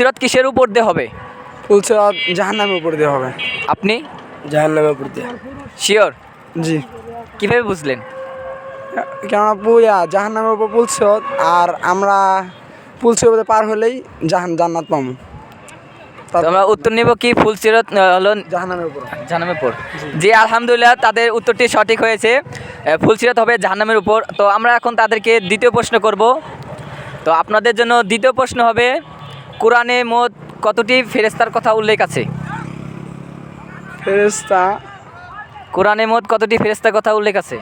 সিরাত কিসের উপর দিয়ে হবে? ফুলসিরাত জাহান্নামের উপর দিয়ে হবে। আপনি জাহান্নামের উপর দিয়ে। শিওর? জি, কিভাবে বুঝলেন? কেননা জাহান্নামের উপর ফুলসিরাত, আর আমরা ফুলসিরাত পার হলেই জান্নাত পাবো। তো আমরা উত্তর নিব কি ফুলসিরাত হলো জাহান্নামের উপর। জাহান্নামের উপর? জি, আলহামদুলিল্লাহ, তাদের উত্তরটি সঠিক হয়েছে। ফুলসিরাত হবে জাহান্নামের উপর। তো আমরা এখন তাদেরকে দ্বিতীয় প্রশ্ন করব। তো আপনাদের জন্য দ্বিতীয় প্রশ্ন হবে, কোরআনে মোট কতটি ফেরেশতার কথা উল্লেখ আছে? ফেরেশতা কোরআনে মোট কতটি ফেরেশতার কথা উল্লেখ আছে?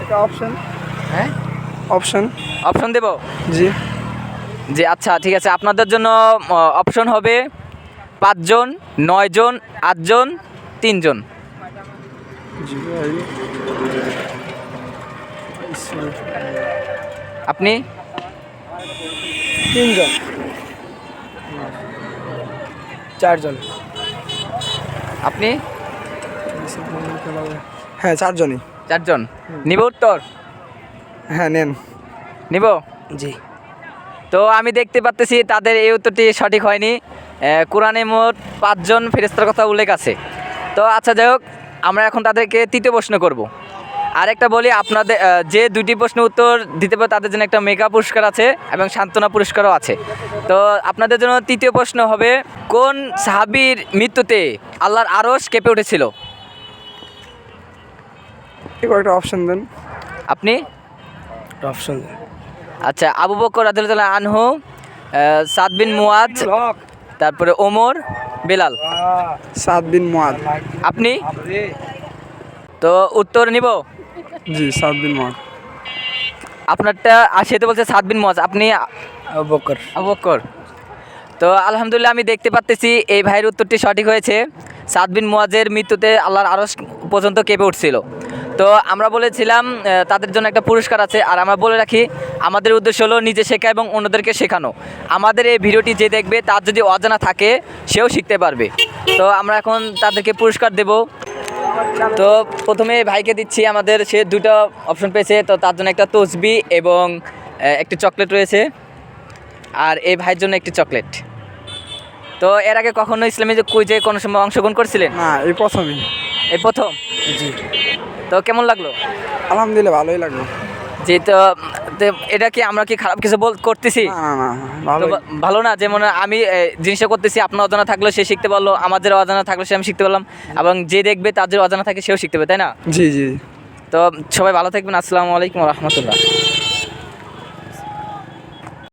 এটা অপশন। হ্যাঁ, অপশন। অপশন দেব? জি। জি, আচ্ছা ঠিক আছে। আপনাদের জন্য অপশন হবে 5 জন, 9 জন, 8 জন, 3 জন। জি ভাই। আপনি? 3 জন। 4 জন। আপনি? হ্যাঁ, 4 জনই। 4 জন। নিব উত্তর? হ্যাঁ, নেন। নিব? জি। তো আমি দেখতে পাচ্তেছি তাদের এই উত্তরটি সঠিক হয়নি। কোরআনে মোট 5 জন ফেরেশতার কথা উল্লেখ আছে। তো আচ্ছা, যাই হোক, আমরা এখন তাদেরকে তৃতীয় প্রশ্ন করব। আরেকটা বলি, আপনাদের যে 2টি প্রশ্ন উত্তর দিতে পারে তাদের জন্য একটা মেগা পুরস্কার আছে এবং সান্ত্বনা পুরস্কারও আছে। তো আপনাদের জন্য তৃতীয় প্রশ্ন হবে, কোন সাহাবীর মৃত্যুতে আল্লাহর আরশ কেঁপে উঠেছিল? একটা অপশন দেন। আপনি? অপশন দেন। আচ্ছা, আবু বকর রাদিয়াল্লাহু আনহু, সাদ বিন মুয়াজ, তারপরে ওমর, বেলাল। সাদ বিন মুয়াদ। আপনি? তো উত্তর নিব? জি, সাদ বিন মুয়াদ। আপনারটা সেটা বলছে সাদ বিন মুয়াজ, আপনি? আবু বকর। আবু বকর। তো আলহামদুলিল্লাহ, আমি দেখতে পাচ্তেছি এই ভাইয়ের উত্তরটি সঠিক হয়েছে। সাদ বিন মুয়াজের মৃত্যুতে আল্লাহর আরশ পর্যন্ত কেঁপে উঠছিল। তো আমরা বলেছিলাম তাদের জন্য একটা পুরস্কার আছে। আর আমরা বলে রাখি, আমাদের উদ্দেশ্য হলো নিজে শেখা এবং অন্যদেরকে শেখানো। আমাদের এই ভিডিওটি যে দেখবে তার যদি অজানা থাকে সেও শিখতে পারবে। তো আমরা এখন তাদেরকে পুরস্কার দেব। তো প্রথমে ভাইকে দিচ্ছি, আমাদের সে 2টা অপশন পেয়েছে। তো তার জন্য একটা তসবি এবং একটি চকলেট রয়েছে, আর এই ভাইয়ের জন্য একটি চকলেট। তো এর আগে কখনো ইসলামী কুইজে কোনো সময় অংশগ্রহণ করছিলেন? না, এই প্রথমই। এই প্রথম? জি। তো কেমন লাগলো? আলহামদুলিল্লাহ, ভালোই লাগলো। জি। তো এটা কি আমরা কি খারাপ কিছু করতেছি? না না না, তো ভালো। ভালো না, যেমন আমি জিনিসটা করতেছি, আপনার অজানা থাকলে সে শিখতে পারলো, আমাদের অজানা থাকলে সে আমি শিখতে পারলাম, এবং যে দেখবে তার যে অজানা থাকে সেও শিখতে পারে, তাই না? জি জি। তো সবাই ভালো থাকবেন। আসসালামু আলাইকুম ওয়া রাহমাতুল্লাহ।